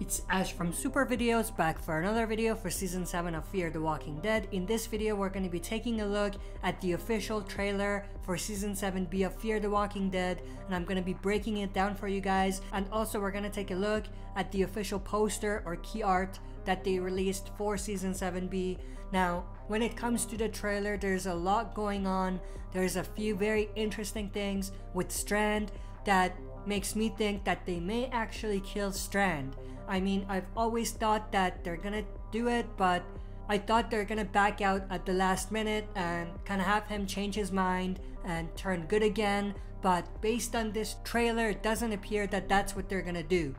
It's Ash from Super Videos, back for another video for Season 7 of Fear the Walking Dead. In this video, we're going to be taking a look at the official trailer for Season 7B of Fear the Walking Dead, and I'm going to be breaking it down for you guys. And also, we're going to take a look at the official poster or key art that they released for Season 7B. Now, when it comes to the trailer, there's a lot going on. There's a few very interesting things with Strand that makes me think that they may actually kill Strand. I mean, I've always thought that they're gonna do it, but I thought they're gonna back out at the last minute and kind of have him change his mind and turn good again. But based on this trailer, it doesn't appear that that's what they're gonna do,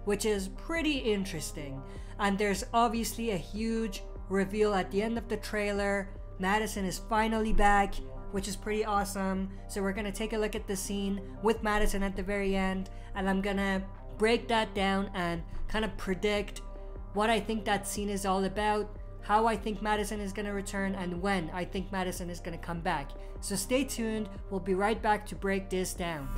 which is pretty interesting. And there's obviously a huge reveal at the end of the trailer. Madison is finally back, which is pretty awesome. So we're gonna take a look at the scene with Madison at the very end, and I'm gonna break that down and kind of predict what I think that scene is all about, how I think Madison is gonna return, and when I think Madison is gonna come back. So stay tuned, we'll be right back to break this down.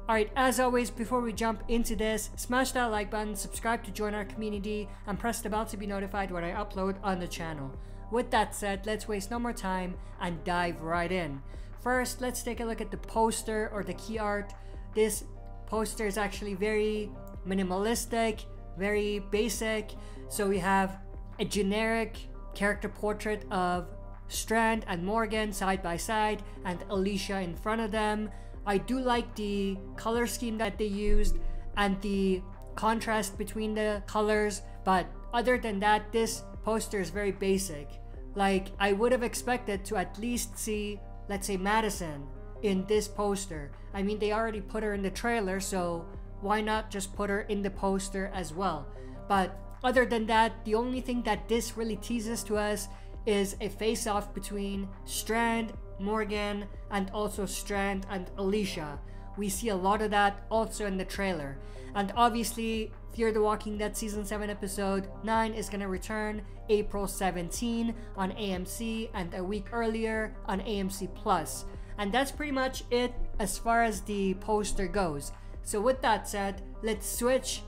Alright, as always, before we jump into this, smash that like button, subscribe to join our community, and press the bell to be notified when I upload on the channel. With that said, let's waste no more time and dive right in. First, let's take a look at the poster or the key art. This poster is actually very minimalistic, very basic. So we have a generic character portrait of Strand and Morgan side by side, and Alicia in front of them. I do like the color scheme that they used and the contrast between the colors, but other than that, this poster is very basic. Like, I would have expected to at least see, let's say, Madison in this poster. I mean, they already put her in the trailer, so why not just put her in the poster as well? But other than that, the only thing that this really teases to us is a face-off between Strand, Morgan, and also Strand and Alicia. We see a lot of that also in the trailer. And obviously, Fear the Walking Dead Season 7 Episode 9 is gonna return April 17 on AMC, and a week earlier on AMC Plus. And that's pretty much it as far as the poster goes. So with that said, let's switch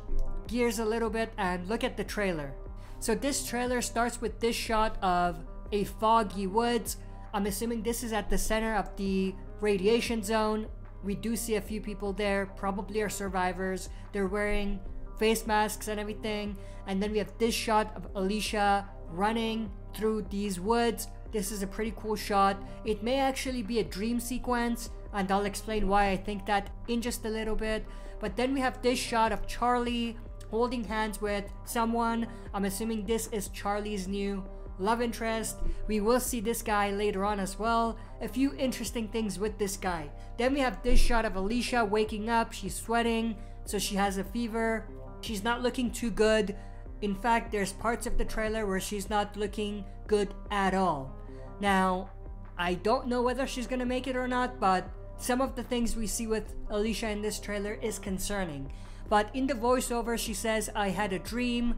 gears a little bit and look at the trailer. So this trailer starts with this shot of a foggy woods. I'm assuming this is at the center of the radiation zone. We do see a few people there, probably are survivors. They're wearing face masks and everything. And then we have this shot of Alicia running through these woods. This is a pretty cool shot. It may actually be a dream sequence, and I'll explain why I think that in just a little bit. But then we have this shot of Charlie holding hands with someone. I'm assuming this is Charlie's new love interest. We will see this guy later on as well. A few interesting things with this guy. Then we have this shot of Alicia waking up. She's sweating, so she has a fever. She's not looking too good. In fact, there's parts of the trailer where she's not looking good at all. Now, I don't know whether she's gonna make it or not, but some of the things we see with Alicia in this trailer is concerning. But in the voiceover, she says, "I had a dream,"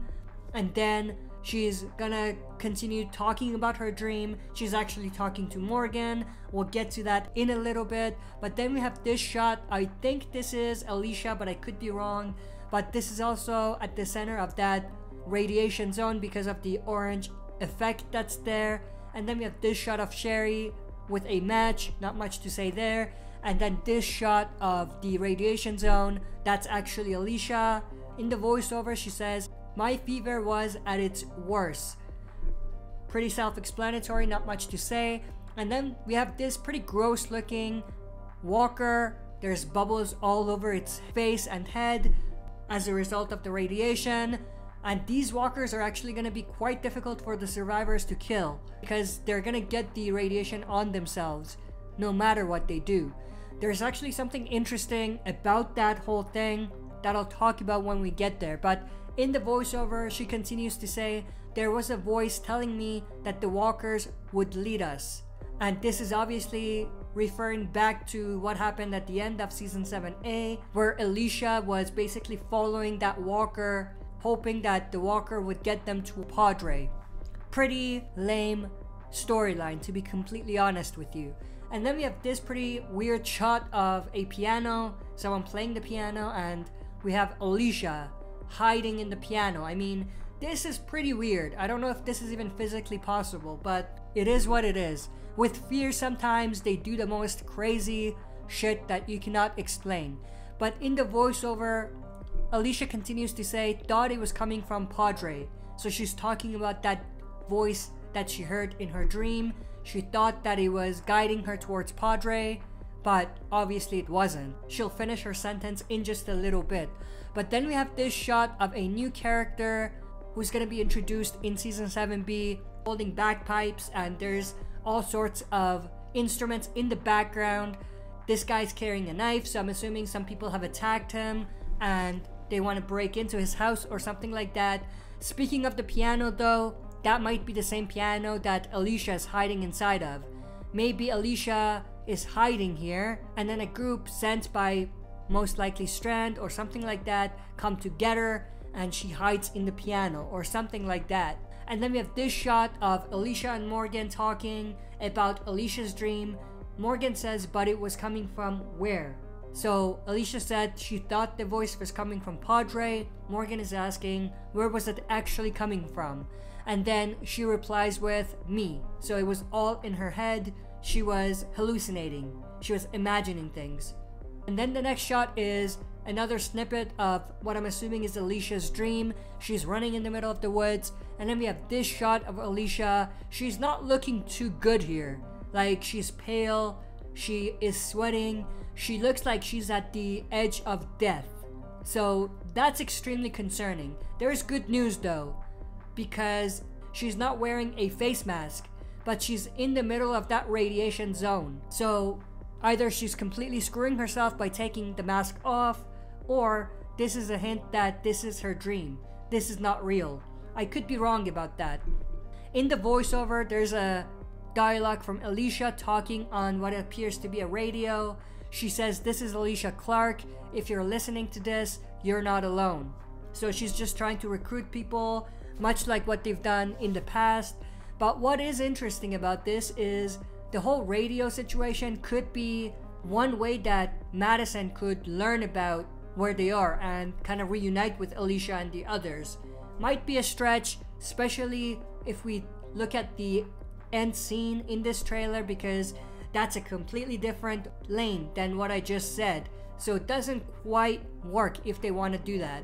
and then she's gonna continue talking about her dream. She's actually talking to Morgan. We'll get to that in a little bit. But then we have this shot. I think this is Alicia, but I could be wrong. But this is also at the center of that radiation zone because of the orange effect that's there. And then we have this shot of Sherry with a match. Not much to say there. And then this shot of the radiation zone. That's actually Alicia. In the voiceover, she says, "My fever was at its worst." Pretty self-explanatory, not much to say. And then we have this pretty gross looking walker. There's bubbles all over its face and head as a result of the radiation. And these walkers are actually going to be quite difficult for the survivors to kill, because they're going to get the radiation on themselves no matter what they do. There's actually something interesting about that whole thing that I'll talk about when we get there. But in the voiceover, she continues to say, "There was a voice telling me that the walkers would lead us." And this is obviously referring back to what happened at the end of Season 7A, where Alicia was basically following that walker, hoping that the walker would get them to Padre. Pretty lame storyline, to be completely honest with you. And then we have this pretty weird shot of a piano, someone playing the piano, and we have Alicia hiding in the piano. I mean, this is pretty weird. I don't know if this is even physically possible, but it is what it is. With fear, sometimes they do the most crazy shit that you cannot explain. But in the voiceover, Alicia continues to say, thought it was coming from Padre. So she's talking about that voice that she heard in her dream. She thought that it was guiding her towards Padre, but obviously it wasn't. She'll finish her sentence in just a little bit. But then we have this shot of a new character who's gonna be introduced in Season 7B, holding bagpipes, and there's all sorts of instruments in the background. This guy's carrying a knife, so I'm assuming some people have attacked him and they want to break into his house or something like that. Speaking of the piano though, that might be the same piano that Alicia is hiding inside of. Maybe Alicia is hiding here, and then a group sent by most likely Strand or something like that come together and she hides in the piano or something like that. And then we have this shot of Alicia and Morgan talking about Alicia's dream. Morgan says, but it was coming from where? So Alicia said she thought the voice was coming from Padre. Morgan is asking, where was it actually coming from? And then she replies with me. So it was all in her head. She was hallucinating. She was imagining things. And then the next shot is another snippet of what I'm assuming is Alicia's dream. She's running in the middle of the woods. And then we have this shot of Alicia. She's not looking too good here. Like, she's pale. She is sweating. She looks like she's at the edge of death. So that's extremely concerning. There's good news though, because she's not wearing a face mask, but she's in the middle of that radiation zone. So either she's completely screwing herself by taking the mask off, or this is a hint that this is her dream. This is not real. I could be wrong about that. In the voiceover, there's a dialogue from Alicia talking on what appears to be a radio. She says, this is Alicia Clark. If you're listening to this, you're not alone. So she's just trying to recruit people, much like what they've done in the past. But what is interesting about this is the whole radio situation could be one way that Madison could learn about where they are and kind of reunite with Alicia and the others. Might be a stretch, especially if we look at the end scene in this trailer, because that's a completely different lane than what I just said. So it doesn't quite work if they want to do that.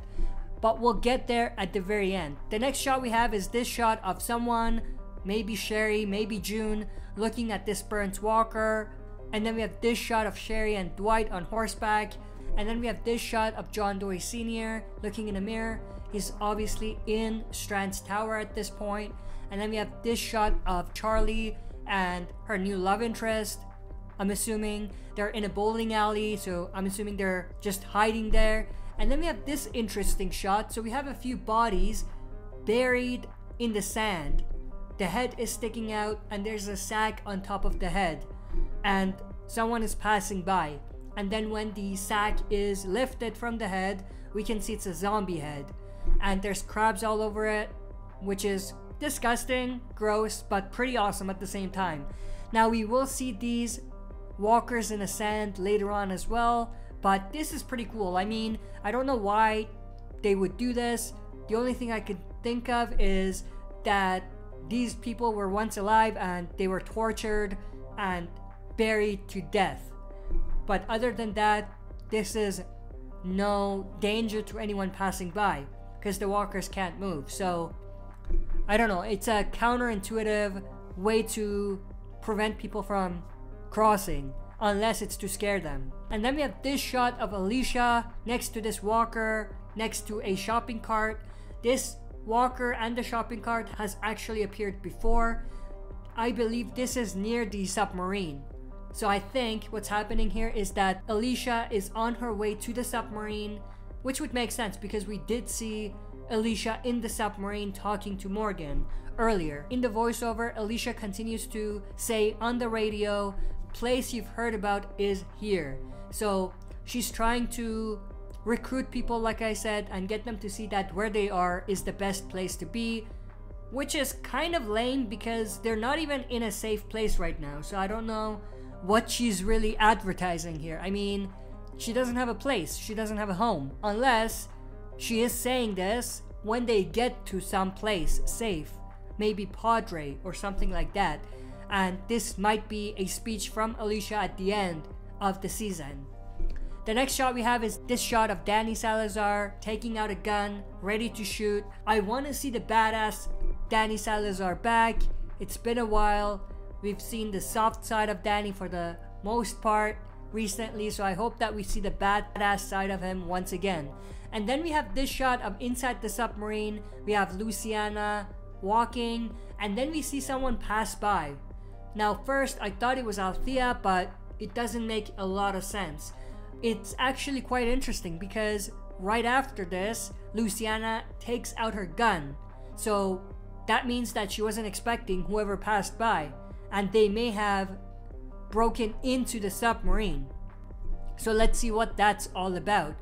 But we'll get there at the very end. The next shot we have is this shot of someone, maybe Sherry, maybe June, looking at this burnt walker. And then we have this shot of Sherry and Dwight on horseback. And then we have this shot of John Doe Sr. looking in a mirror. He's obviously in Strand's tower at this point. And then we have this shot of Charlie and her new love interest. I'm assuming they're in a bowling alley, so I'm assuming they're just hiding there. And then we have this interesting shot. So we have a few bodies buried in the sand. The head is sticking out and there's a sack on top of the head. And someone is passing by. And then when the sack is lifted from the head, we can see it's a zombie head. And there's crabs all over it, which is disgusting, gross, but pretty awesome at the same time. Now we will see these walkers in the sand later on as well, but this is pretty cool. I mean, I don't know why they would do this. The only thing I could think of is that these people were once alive and they were tortured and buried to death. But other than that, this is no danger to anyone passing by because the walkers can't move. So I don't know, it's a counterintuitive way to prevent people from crossing, unless it's to scare them. And then we have this shot of Alicia next to this walker, next to a shopping cart. This walker and the shopping cart has actually appeared before. I believe this is near the submarine. So I think what's happening here is that Alicia is on her way to the submarine, which would make sense because we did see Alicia in the submarine talking to Morgan earlier. In the voiceover, Alicia continues to say on the radio, place you've heard about is here. So she's trying to recruit people, like I said, and get them to see that where they are is the best place to be. which is kind of lame because they're not even in a safe place right now. So I don't know what she's really advertising here. I mean, she doesn't have a place, she doesn't have a home, unless she is saying this when they get to some place safe, maybe Padre or something like that. And this might be a speech from Alicia at the end of the season. The next shot we have is this shot of Danny Salazar taking out a gun, ready to shoot. I want to see the badass Danny Salazar back. It's been a while. We've seen the soft side of Danny for the most part recently, so I hope that we see the badass side of him once again. And then we have this shot of inside the submarine. We have Luciana walking, and then we see someone pass by. Now first I thought it was Althea, but it doesn't make a lot of sense. It's actually quite interesting because right after this, Luciana takes out her gun. So that means that she wasn't expecting whoever passed by, and they may have broken into the submarine. So let's see what that's all about.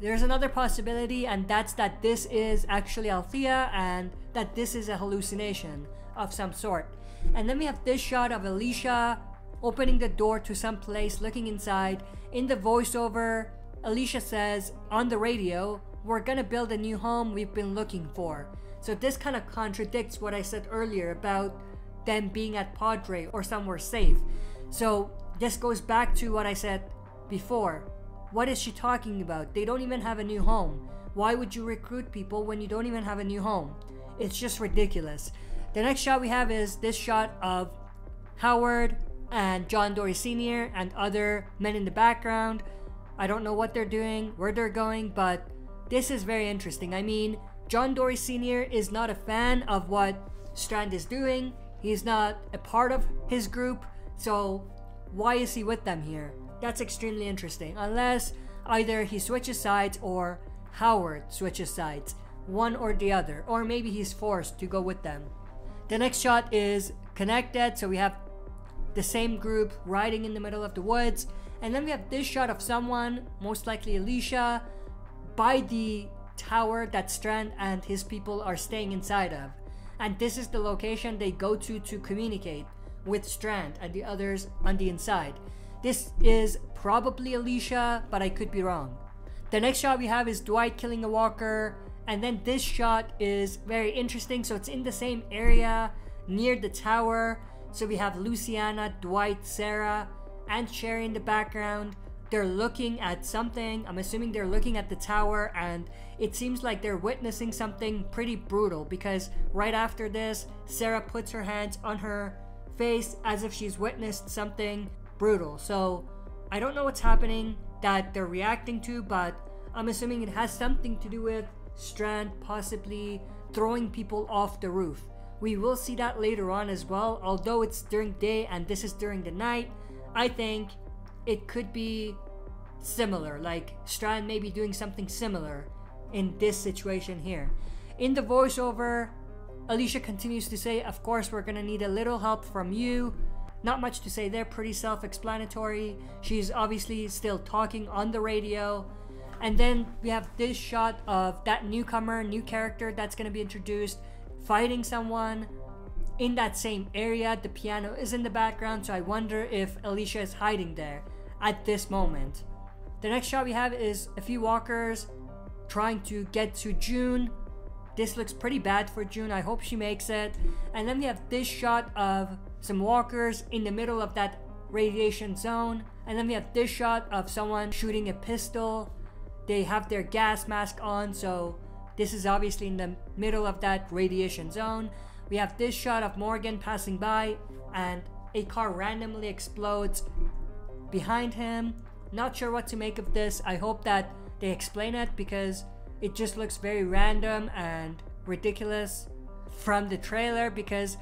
There's another possibility, and that's that this is actually Althea and that this is a hallucination of some sort. And then we have this shot of Alicia opening the door to some place, looking inside. In the voiceover, Alicia says on the radio, "We're gonna build a new home we've been looking for." So this kind of contradicts what I said earlier about them being at Padre or somewhere safe. So this goes back to what I said before. What is she talking about? They don't even have a new home. Why would you recruit people when you don't even have a new home? It's just ridiculous. The next shot we have is this shot of Howard and John Dory Sr. and other men in the background. I don't know what they're doing, where they're going, but this is very interesting. I mean, John Dory Sr. is not a fan of what Strand is doing. He's not a part of his group, so why is he with them here? That's extremely interesting. Unless either he switches sides or Howard switches sides, one or the other, or maybe he's forced to go with them. The next shot is connected, so we have the same group riding in the middle of the woods, and then we have this shot of someone, most likely Alicia, by the tower that Strand and his people are staying inside of. And this is the location they go to communicate with Strand and the others on the inside. This is probably Alicia, but I could be wrong. The next shot we have is Dwight killing a walker, and then this shot is very interesting. So it's in the same area near the tower. So we have Luciana, Dwight, Sarah, and Sherry in the background. They're looking at something. I'm assuming they're looking at the tower, and it seems like they're witnessing something pretty brutal because right after this, Sarah puts her hands on her face as if she's witnessed something brutal. So I don't know what's happening that they're reacting to, but I'm assuming it has something to do with Strand possibly throwing people off the roof. We will see that later on as well. Although it's during day and this is during the night, I think it could be similar, like Strand may be doing something similar in this situation here. In the voiceover, Alicia continues to say, "Of course we're gonna need a little help from you." Not much to say there, pretty self-explanatory. She's obviously still talking on the radio. And then we have this shot of that newcomer, new character that's gonna be introduced, fighting someone in that same area. The piano is in the background, so I wonder if Alicia is hiding there at this moment. The next shot we have is a few walkers trying to get to June. This looks pretty bad for June. I hope she makes it. And then we have this shot of some walkers in the middle of that radiation zone. And then we have this shot of someone shooting a pistol. They have their gas mask on, so this is obviously in the middle of that radiation zone. We have this shot of Morgan passing by, and a car randomly explodes behind him. Not sure what to make of this. I hope that they explain it because it just looks very random and ridiculous from the trailer, because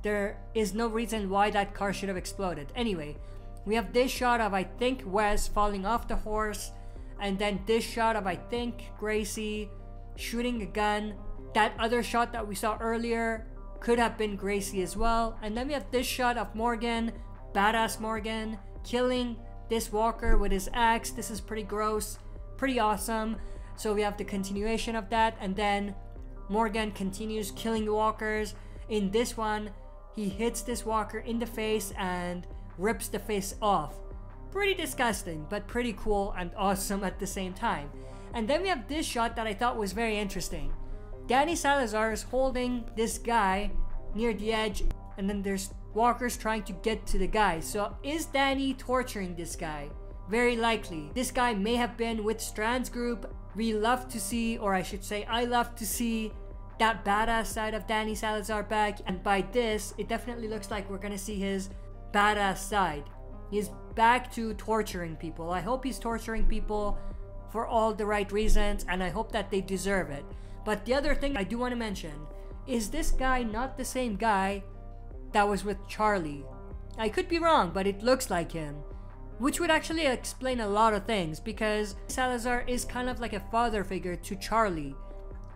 there is no reason why that car should have exploded. Anyway, we have this shot of, I think, Wes falling off the horse, and then this shot of, I think, Gracie shooting a gun. That other shot that we saw earlier could have been Gracie as well. And then we have this shot of Morgan, badass Morgan, killing this walker with his axe. This is pretty gross, pretty awesome. So we have the continuation of that, and then Morgan continues killing walkers. In this one, he hits this walker in the face and rips the face off. Pretty disgusting, but pretty cool and awesome at the same time. And then we have this shot that I thought was very interesting. Danny Salazar is holding this guy near the edge, and then there's walkers trying to get to the guy. So is Danny torturing this guy? Very likely. This guy may have been with Strand's group. We love to see, or I should say I love to see, that badass side of Danny Salazar back. And by this, it definitely looks like we're gonna see his badass side. He's back to torturing people. I hope he's torturing people for all the right reasons, and I hope that they deserve it. But the other thing I do want to mention is this guy not the same guy that was with Charlie. I could be wrong, but it looks like him, which would actually explain a lot of things, because Salazar is kind of like a father figure to Charlie.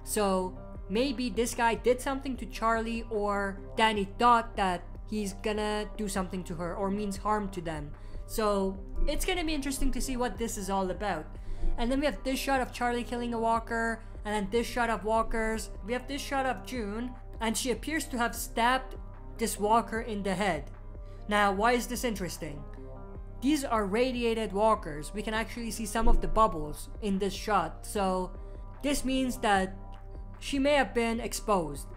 So maybe this guy did something to Charlie, or Danny thought that he's gonna do something to her or means harm to them. So it's gonna be interesting to see what this is all about. And then we have this shot of Charlie killing a walker, and then this shot of walkers. We have this shot of June, and she appears to have stabbed this walker in the head. Now, why is this interesting? These are radiated walkers. We can actually see some of the bubbles in this shot. So this means that she may have been exposed.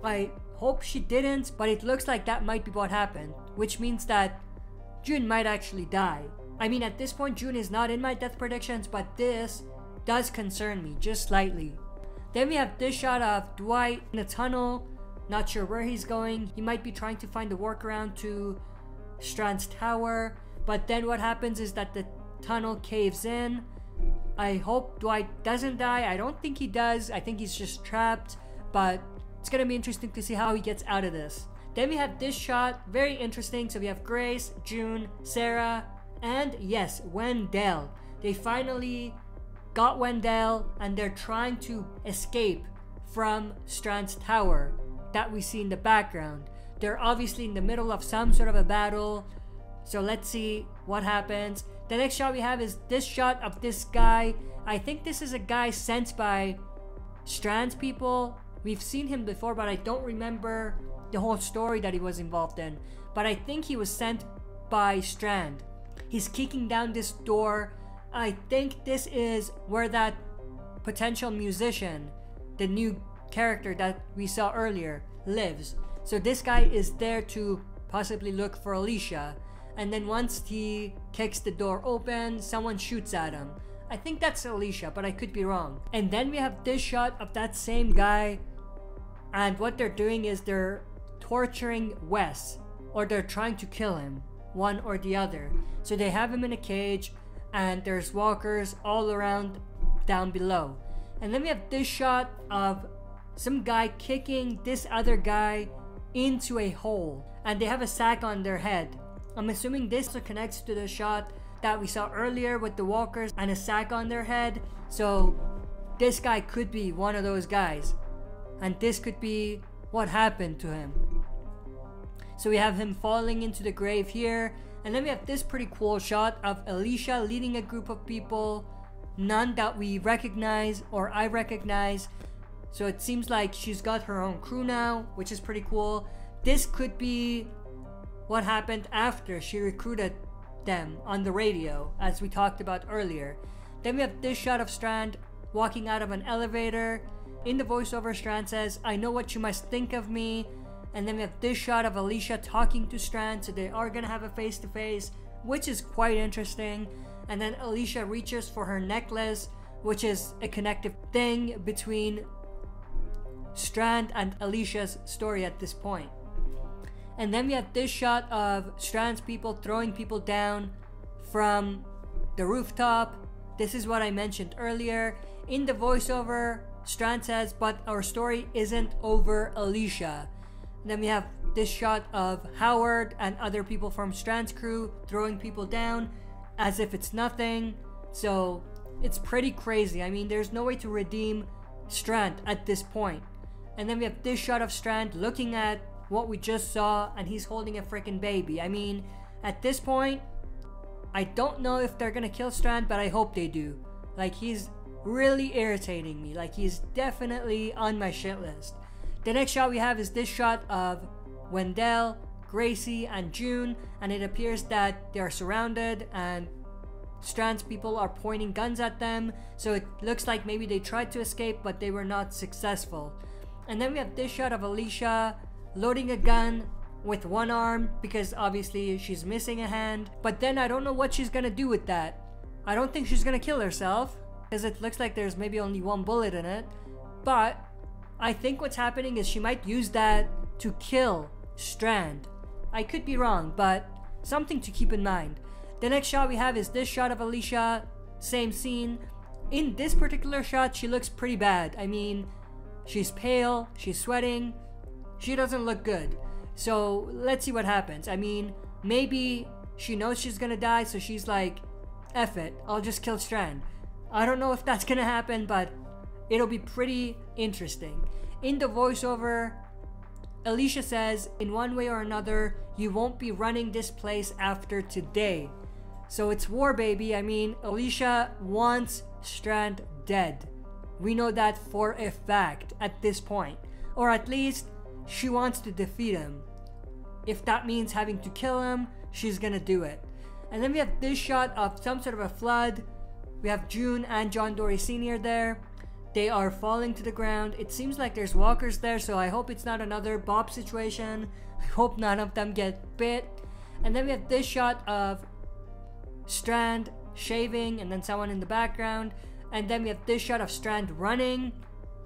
I hope she didn't, but it looks like that might be what happened, which means that June might actually die. I mean, at this point, June is not in my death predictions, but this does concern me just slightly. Then we have this shot of Dwight in a tunnel. Not sure where he's going. He might be trying to find a workaround to Strand's tower. But then what happens is that the tunnel caves in. I hope Dwight doesn't die. I don't think he does. I think he's just trapped. But it's gonna be interesting to see how he gets out of this. Then we have this shot. Very interesting. So we have Grace, June, Sarah, and yes, Wendell. They finally got Wendell, and they're trying to escape from Strand's tower that we see in the background. They're obviously in the middle of some sort of a battle. So let's see what happens. The next shot we have is this shot of this guy. I think this is a guy sent by Strand's people. We've seen him before, but I don't remember the whole story that he was involved in. But I think he was sent by Strand. He's kicking down this door. I think this is where that potential musician, the new character that we saw earlier, lives. So this guy is there to possibly look for Alicia. And then once he kicks the door open, someone shoots at him. I think that's Alicia, but I could be wrong. And then we have this shot of that same guy. And what they're doing is they're torturing Wes, or they're trying to kill him, one or the other. So they have him in a cage, and there's walkers all around down below. And then we have this shot of some guy kicking this other guy into a hole, and they have a sack on their head. I'm assuming this also connects to the shot that we saw earlier with the walkers and a sack on their head. So this guy could be one of those guys, and this could be what happened to him. So we have him falling into the grave here. And then we have this pretty cool shot of Alicia leading a group of people, none that we recognize or I recognize. So it seems like she's got her own crew now, which is pretty cool. This could be what happened after she recruited them on the radio, as we talked about earlier. Then we have this shot of Strand walking out of an elevator. In the voiceover, Strand says, "I know what you must think of me." And then we have this shot of Alicia talking to Strand, so they are gonna have a face-to-face, which is quite interesting. And then Alicia reaches for her necklace, which is a connective thing between Strand and Alicia's story at this point. And then we have this shot of Strand's people throwing people down from the rooftop. This is what I mentioned earlier. In the voiceover, Strand says, "But our story isn't over, Alicia." Then we have this shot of Howard and other people from Strand's crew throwing people down as if it's nothing. So it's pretty crazy. I mean, there's no way to redeem Strand at this point. And then we have this shot of Strand looking at what we just saw, and he's holding a freaking baby. I mean, at this point, I don't know if they're gonna kill Strand, but I hope they do. Like, he's really irritating me. Like, he's definitely on my shit list. The next shot we have is this shot of Wendell, Gracie, and June, and it appears that they are surrounded and Strand's people are pointing guns at them, so it looks like maybe they tried to escape but they were not successful. And then we have this shot of Alicia loading a gun with one arm because obviously she's missing a hand, but then I don't know what she's gonna do with that. I don't think she's gonna kill herself because it looks like there's maybe only one bullet in it, but I think what's happening is she might use that to kill Strand. I could be wrong, but something to keep in mind. The next shot we have is this shot of Alicia, same scene. In this particular shot, she looks pretty bad. I mean, she's pale, she's sweating, she doesn't look good. So let's see what happens. I mean, maybe she knows she's gonna die, so she's like, F it, I'll just kill Strand. I don't know if that's gonna happen, but it'll be pretty interesting. In the voiceover, Alicia says, in one way or another, you won't be running this place after today. So it's war, baby. I mean, Alicia wants Strand dead. We know that for a fact at this point. Or at least, she wants to defeat him. If that means having to kill him, she's gonna do it. And then we have this shot of some sort of a flood. We have June and John Dory Sr. there. They are falling to the ground. It seems like there's walkers there, so I hope it's not another Bob situation. I hope none of them get bit. And then we have this shot of Strand shaving and then someone in the background. And then we have this shot of Strand running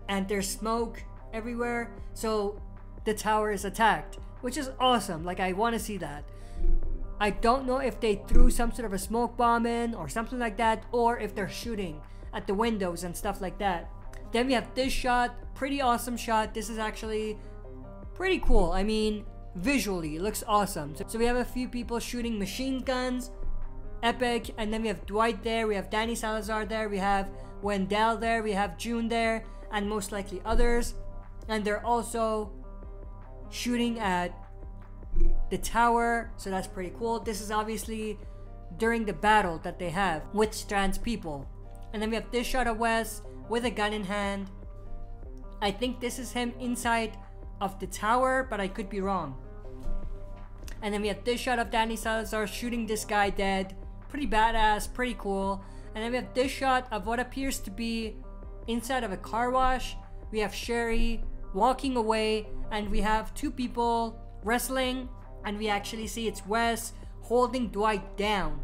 and there's smoke everywhere. So the tower is attacked, which is awesome. Like, I want to see that. I don't know if they threw some sort of a smoke bomb in or something like that, or if they're shooting at the windows and stuff like that. Then we have this shot, pretty awesome shot. This is actually pretty cool. I mean, visually, it looks awesome. So we have a few people shooting machine guns, epic. And then we have Dwight there, we have Danny Salazar there, we have Wendell there, we have June there, and most likely others. And they're also shooting at the tower, so that's pretty cool. This is obviously during the battle that they have with Strand's people. And then we have this shot of Wes with a gun in hand. I think this is him inside of the tower, but I could be wrong. And then we have this shot of Danny Salazar shooting this guy dead. Pretty badass, pretty cool. And then we have this shot of what appears to be inside of a car wash. We have Sherry walking away, and we have two people wrestling, and we actually see it's Wes holding Dwight down.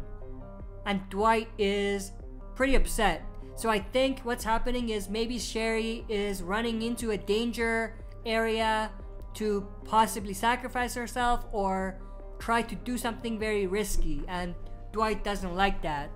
And Dwight is pretty upset. So I think what's happening is maybe Sherry is running into a danger area to possibly sacrifice herself or try to do something very risky, and Dwight doesn't like that.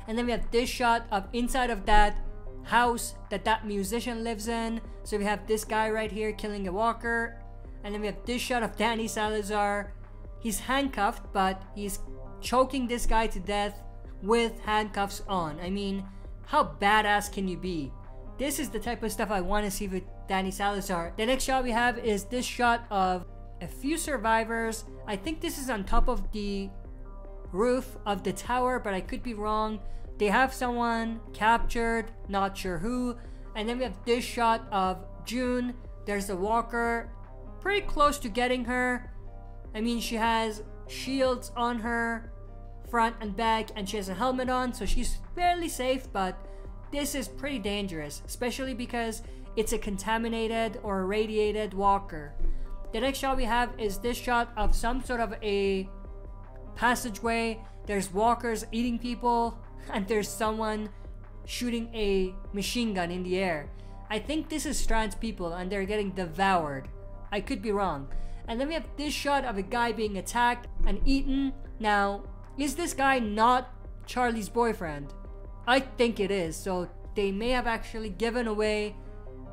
And then we have this shot of inside of that house that musician lives in. So we have this guy right here killing a walker. And then we have this shot of Danny Salazar. He's handcuffed, but he's choking this guy to death with handcuffs on. I mean, how badass can you be? This is the type of stuff I want to see with Danny Salazar. The next shot we have is this shot of a few survivors. I think this is on top of the roof of the tower, but I could be wrong. They have someone captured, not sure who. And then we have this shot of June. There's a walker pretty close to getting her. I mean, she has shields on her front and back, and she has a helmet on, so she's fairly safe, but this is pretty dangerous, especially because it's a contaminated or irradiated walker. The next shot we have is this shot of some sort of a passageway. There's walkers eating people, and there's someone shooting a machine gun in the air. I think this is Strand's people, and they're getting devoured. I could be wrong. And then we have this shot of a guy being attacked and eaten. Now, is this guy not Charlie's boyfriend? I think it is, so they may have actually given away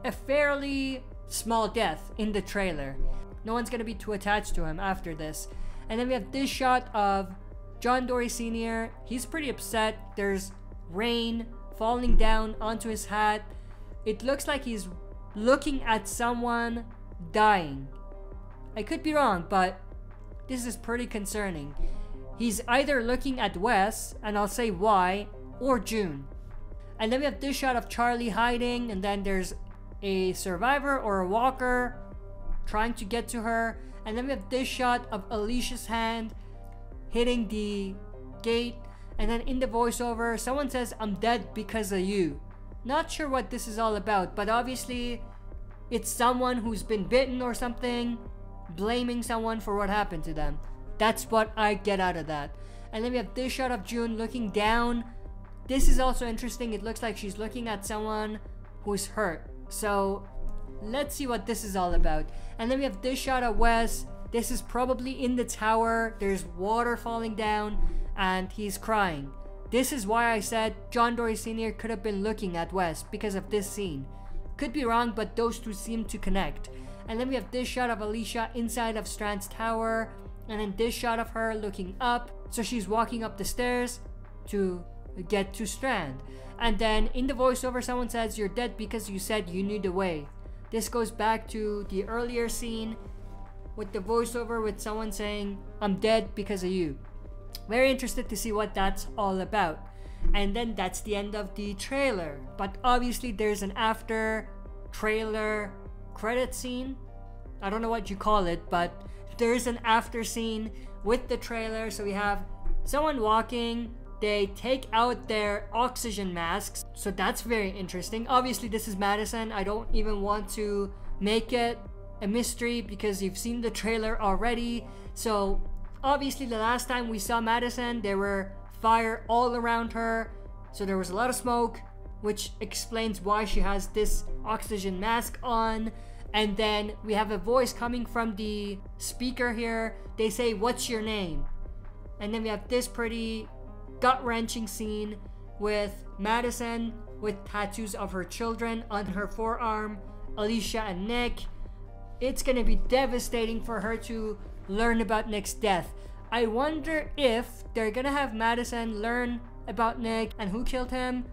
a fairly small death in the trailer. No one's gonna be too attached to him after this. And then we have this shot of John Dory Sr. He's pretty upset. There's rain falling down onto his hat. It looks like he's looking at someone dying. I could be wrong, but this is pretty concerning. He's either looking at Wes, and I'll say why, or June. And then we have this shot of Charlie hiding, and then there's a survivor or a walker trying to get to her. And then we have this shot of Alicia's hand hitting the gate. And then in the voiceover, someone says, "I'm dead because of you." Not sure what this is all about, but obviously it's someone who's been bitten or something, blaming someone for what happened to them. That's what I get out of that. And then we have this shot of June looking down. This is also interesting. It looks like she's looking at someone who's hurt. So let's see what this is all about. And then we have this shot of Wes. This is probably in the tower. There's water falling down and he's crying. This is why I said John Dory Sr. could have been looking at Wes, because of this scene. Could be wrong, but those two seem to connect. And then we have this shot of Alicia inside of Strand's tower, and then this shot of her looking up. So she's walking up the stairs to get to Strand. And then in the voiceover, someone says, "You're dead because you said you knew the way." This goes back to the earlier scene with the voiceover with someone saying, "I'm dead because of you." Very interested to see what that's all about. And then that's the end of the trailer. But obviously there's an after trailer credit scene. I don't know what you call it, but there's an after scene with the trailer. So we have someone walking. They take out their oxygen masks. So that's very interesting. Obviously this is Madison. I don't even want to make it a mystery because you've seen the trailer already. So obviously the last time we saw Madison, there were fire all around her, so there was a lot of smoke, which explains why she has this oxygen mask on. And then we have a voice coming from the speaker here. They say, "What's your name?" And then we have this pretty gut-wrenching scene with Madison with tattoos of her children on her forearm, Alicia and Nick. It's gonna be devastating for her to learn about Nick's death. I wonder if they're gonna have Madison learn about Nick and who killed him,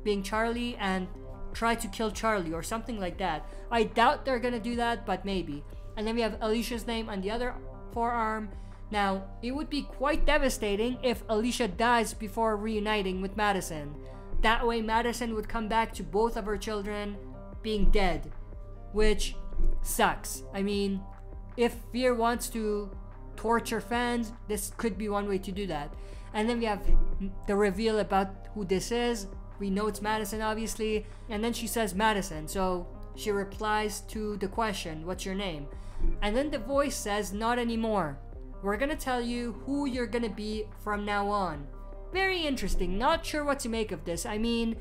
being Charlie, and try to kill Charlie or something like that. I doubt they're gonna do that, but maybe. And then we have Alicia's name on the other forearm. Now, it would be quite devastating if Alicia dies before reuniting with Madison. That way Madison would come back to both of her children being dead, which sucks. I mean, if Fear wants to torture fans, this could be one way to do that. And then we have the reveal about who this is. We know it's Madison, obviously. And then she says Madison, so she replies to the question, "What's your name?" And then the voice says, "Not anymore. We're gonna tell you who you're gonna be from now on." Very interesting. Not sure what to make of this. I mean,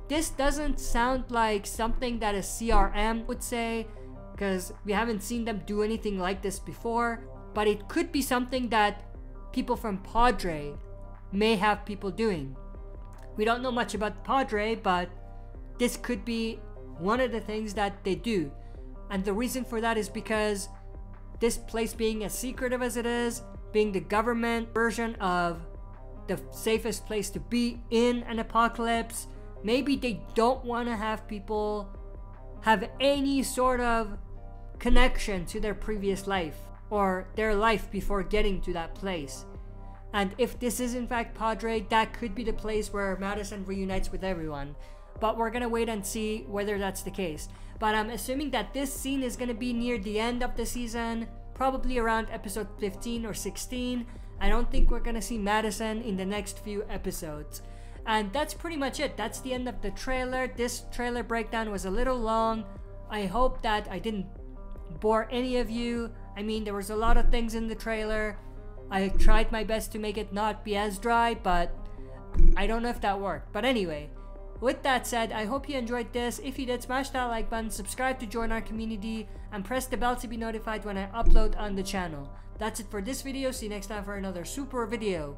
this doesn't sound like something that a CRM would say, because we haven't seen them do anything like this before. But it could be something that people from Padre may have people doing. We don't know much about Padre, but this could be one of the things that they do. And the reason for that is because this place being as secretive as it is, being the government version of the safest place to be in an apocalypse, maybe they don't want to have people have any sort of connection to their previous life or their life before getting to that place. And if this is in fact Padre, that could be the place where Madison reunites with everyone. But we're gonna wait and see whether that's the case. But I'm assuming that this scene is gonna be near the end of the season, probably around episode 15 or 16. I don't think we're gonna see Madison in the next few episodes. And that's pretty much it. That's the end of the trailer. This trailer breakdown was a little long. I hope that I didn't bore any of you. I mean, there was a lot of things in the trailer. I tried my best to make it not be as dry, but I don't know if that worked. But anyway, with that said, I hope you enjoyed this. If you did, smash that like button, subscribe to join our community, and press the bell to be notified when I upload on the channel. That's it for this video. See you next time for another super video.